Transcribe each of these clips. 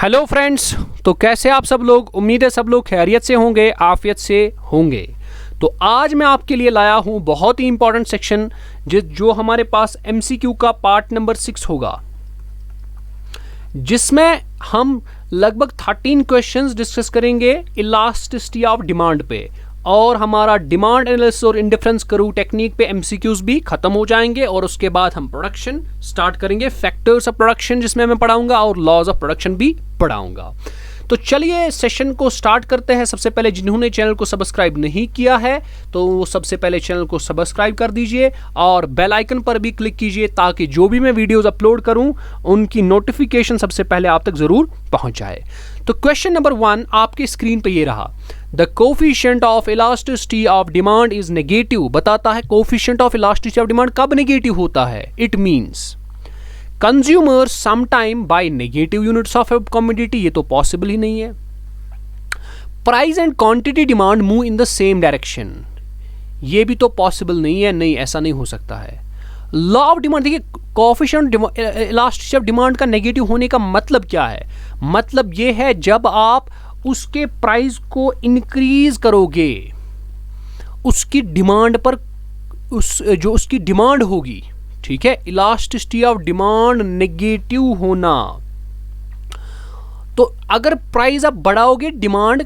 Hello friends, तो कैसे आप सब लोग। उम्मीद है सब लोग खैरियत से होंगे, आफियत से होंगे। तो आज मैं आपके लिए लाया हूं बहुत ही इंपॉर्टेंट सेक्शन जो हमारे पास एमसीक्यू का पार्ट नंबर 6 होगा, जिसमें हम लगभग 13 क्वेश्चंस डिस्कस करेंगे इलास्टिसिटी ऑफ डिमांड पे, और हमारा डिमांड एनालिसिस और इंडिफरेंस करू टेक्निक पे एमसीक्यूज भी खत्म हो जाएंगे। और उसके बाद हम प्रोडक्शन स्टार्ट करेंगे, फैक्टर्स ऑफ प्रोडक्शन जिसमें मैं पढ़ाऊंगा और लॉज ऑफ प्रोडक्शन भी पढ़ाऊंगा। तो चलिए सेशन को स्टार्ट करते हैं। सबसे पहले जिन्होंने चैनल को सब्सक्राइब नहीं किया है तो वो सबसे पहले चैनल को सब्सक्राइब कर दीजिए और बेल आइकन पर भी क्लिक कीजिए, ताकि जो भी मैं वीडियोस अपलोड करूं उनकी नोटिफिकेशन सबसे पहले आप तक जरूर पहुंच जाए। तो क्वेश्चन नंबर 1 आपकी स्क्रीन पे ये रहा। The coefficient of elasticity of demand is negative. बताता है coefficient of elasticity of demand कब नेगेटिव होता है। It means consumer sometime by negative units of A commodity. ये तो पॉसिबल ही नहीं है। Price and quantity demand move in the same direction. ये भी तो पॉसिबल नहीं है। नहीं, ऐसा नहीं हो सकता है। लॉ ऑफ डिमांड, देखिए कोफिशिएंट इलास्टिसिटी ऑफ डिमांड का नेगेटिव होने का मतलब क्या है। मतलब ये है जब आप उसके प्राइस को इंक्रीज करोगे, उसकी डिमांड पर जो उसकी डिमांड होगी, ठीक है, इलास्टिसिटी ऑफ डिमांड नेगेटिव होना। तो अगर प्राइस आप बढ़ाओगे डिमांड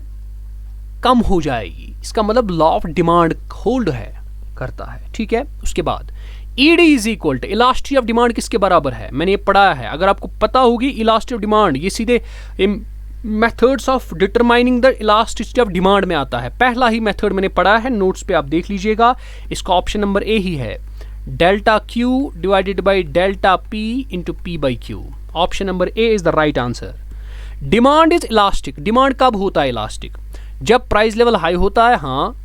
कम हो जाएगी, इसका मतलब लॉ ऑफ डिमांड होल्ड है, करता है। ठीक है, उसके बाद ED is equal to elasticity of demand किसके बराबर है। मैंने ये पढ़ाया है, अगर आपको पता होगी इलास्टिसिटी ऑफ डिमांड, ये सीधे methods of determining the elasticity of demand में आता है। पहला ही मेथड मैंने पढ़ा है, नोट्स पे आप देख लीजिएगा। इसका ऑप्शन नंबर ए ही है, delta Q divided by delta P into P by Q. Option number A is the right answer. Demand is elastic. Demand कब होता है इलास्टिक? जब प्राइस लेवल हाई होता है, हाँ।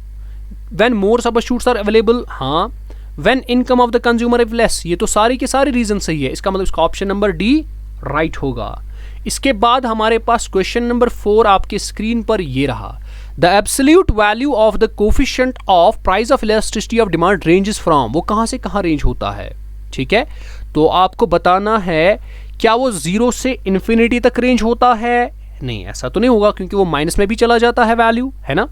When more substitutes are available, हाँ। When income of the consumer is less. ये तो सारी के सारे रीजन सही है। इसका मतलब इसका ऑप्शन नंबर डी राइट होगा। इसके बाद हमारे पास क्वेश्चन नंबर 4 आपके स्क्रीन पर ये रहा। The absolute value of the coefficient of price of elasticity of demand ranges from. वो कहां से कहां रेंज होता है, ठीक है। तो आपको बताना है क्या वो 0 से इन्फिनिटी तक रेंज होता है। नहीं, ऐसा तो नहीं होगा, क्योंकि वो माइनस में भी चला जाता है वैल्यू, है ना।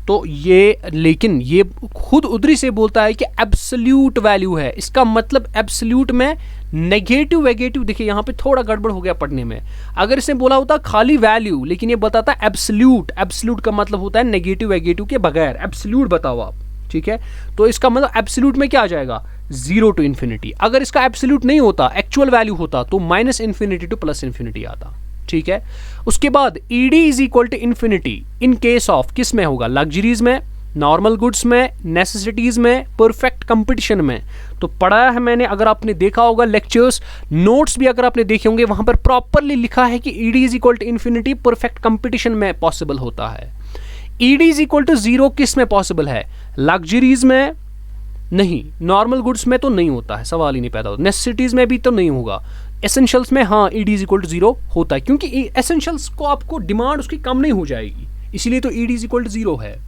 तो ये, लेकिन ये खुद उधरी से बोलता है कि एब्सोल्यूट वैल्यू है। इसका मतलब एब्सोल्यूट में नेगेटिव वेगेटिव, देखिए यहाँ पे थोड़ा गड़बड़ हो गया पढ़ने में। अगर इसने बोला होता खाली वैल्यू, लेकिन ये बताता है एब्सोल्यूट। एब्सोल्यूट का मतलब होता है नेगेटिव वेगेटिव के बगैर। एब्सोल्यूट बताओ आप, ठीक है। तो इसका मतलब एब्सोल्यूट में क्या आ जाएगा, 0 टू इन्फिनिटी। अगर इसका एब्सोल्यूट नहीं होता, एक्चुअल वैल्यू होता, तो minus infinity to plus infinity आता, ठीक है। उसके बाद ED is equal to infinity in case of, किस में होगा, लग्जरीज में, नॉर्मल गुड्स में, नेसेसिटीज में, परफेक्ट कंपटीशन में। तो पढ़ा है मैंने, अगर आपने देखा होगा लेक्चर्स, नोट्स भी अगर आपने देखे होंगे, वहां पर प्रॉपरली लिखा है कि ED is equal to infinity perfect competition में पॉसिबल होता है। ईडी इज इक्वल टू 0 किस में पॉसिबल है, लग्जरीज में नहीं, नॉर्मल गुड्स में तो नहीं होता है, सवाल ही नहीं पैदा होता, नेसेसिटीज में भी तो नहीं होगा, एसेंशियल्स में हाँ ईडी इज इक्वल टू 0 होता है, क्योंकि एसेंशियल्स को आपको डिमांड उसकी कम नहीं हो जाएगी, इसीलिए तो ईडी इज इक्वल टू 0 है।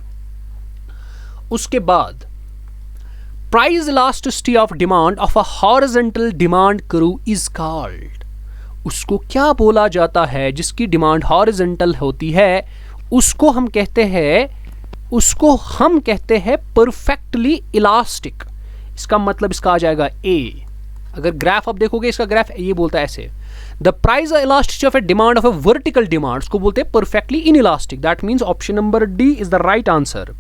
उसके बाद price elasticity of demand of a horizontal demand curve is called. उसको क्या बोला जाता है जिसकी डिमांड हॉरिजॉन्टल होती है, उसको हम कहते हैं परफेक्टली इलास्टिक। इसका मतलब इसका आ जाएगा ए। अगर ग्राफ आप देखोगे, इसका ग्राफ ये बोलता है ऐसे, the price elasticity of A demand of A vertical demand, उसको बोलते हैं perfectly inelastic. That means option number D is the right answer.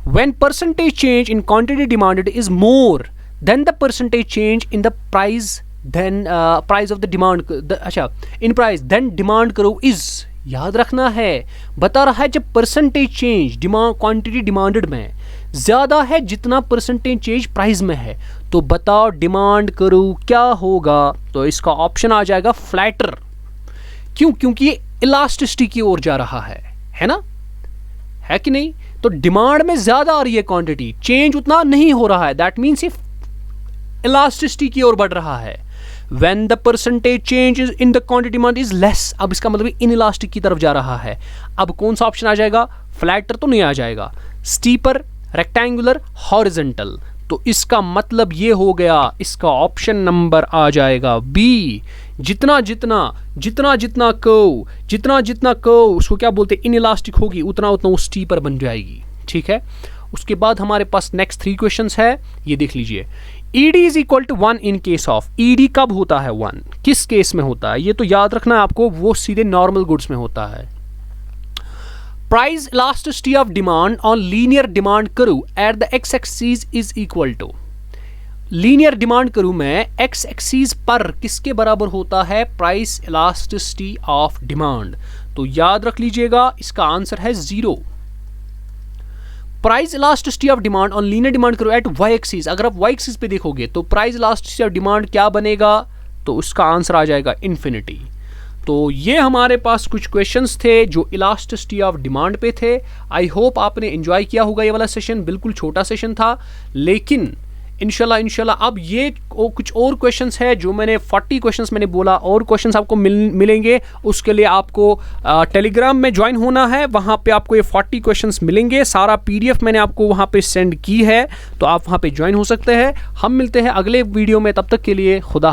When percentage change in quantity demanded is more than the percentage change in the price, then price of the demand, in price, then demand curve is, याद रखना है, बता रहा है जब percentage change quantity demanded में ज्यादा है जितना परसेंटेज चेंज प्राइस में है, तो बताओ डिमांड कर्व क्या होगा। तो इसका ऑप्शन आ जाएगा फ्लैटर। क्यों? क्योंकि ये इलास्टिसिटी की ओर जा रहा है ना, है कि नहीं। तो डिमांड में ज्यादा आ रही है क्वांटिटी, चेंज उतना नहीं हो रहा है, दैट मीन्स ये इलास्टिसिटी की ओर बढ़ रहा है। When the percentage change in the quantity demand is less, अब इसका मतलब इनइलास्टिक की तरफ जा रहा है। अब कौन सा ऑप्शन आ जाएगा, फ्लैटर तो नहीं आ जाएगा, स्टीपर, रेक्टेंगुलर, हॉरिजॉन्टल। तो इसका मतलब ये हो गया, इसका ऑप्शन नंबर आ जाएगा बी, जितना जितना कर्व उसको क्या बोलते हैं, इनइलास्टिक होगी, उतना वो स्टीपर बन जाएगी। ठीक है, उसके बाद हमारे पास नेक्स्ट 3 क्वेश्चंस है, ये देख लीजिए। ED is equal to 1 in case of, ED कब होता है 1, किस केस में होता है, ये तो याद रखना है आपको, वो सीधे नॉर्मल गुड्स में होता है। Price elasticity of demand on linear demand curve at the X axis is equal to, linear demand curve में एक्स एक्सिस पर किसके बराबर होता है, प्राइस इलास्टिसिटी ऑफ डिमांड। तो याद रख लीजिएगा, इसका आंसर है 0। Price elasticity of demand on linear demand curve at Y axis, अगर आप वाई एक्सिस पे देखोगे तो प्राइस इलास्टिसिटी ऑफ डिमांड क्या बनेगा, तो उसका आंसर आ जाएगा इन्फिनिटी। तो ये हमारे पास कुछ क्वेश्चंस थे जो इलास्टिसिटी ऑफ डिमांड पे थे। आई होप आपने एंजॉय किया होगा ये वाला सेशन, बिल्कुल छोटा सेशन था, लेकिन इंशाल्लाह अब ये कुछ और क्वेश्चंस है जो मैंने 40 क्वेश्चंस मैंने बोला, और क्वेश्चंस आपको मिलेंगे। उसके लिए आपको टेलीग्राम में ज्वाइन होना है, वहाँ पे आपको ये 40 क्वेश्चंस मिलेंगे। सारा PDF मैंने आपको वहाँ पे सेंड की है, तो आप वहाँ पे ज्वाइन हो सकते हैं। हम मिलते हैं अगले वीडियो में, तब तक के लिए खुदा।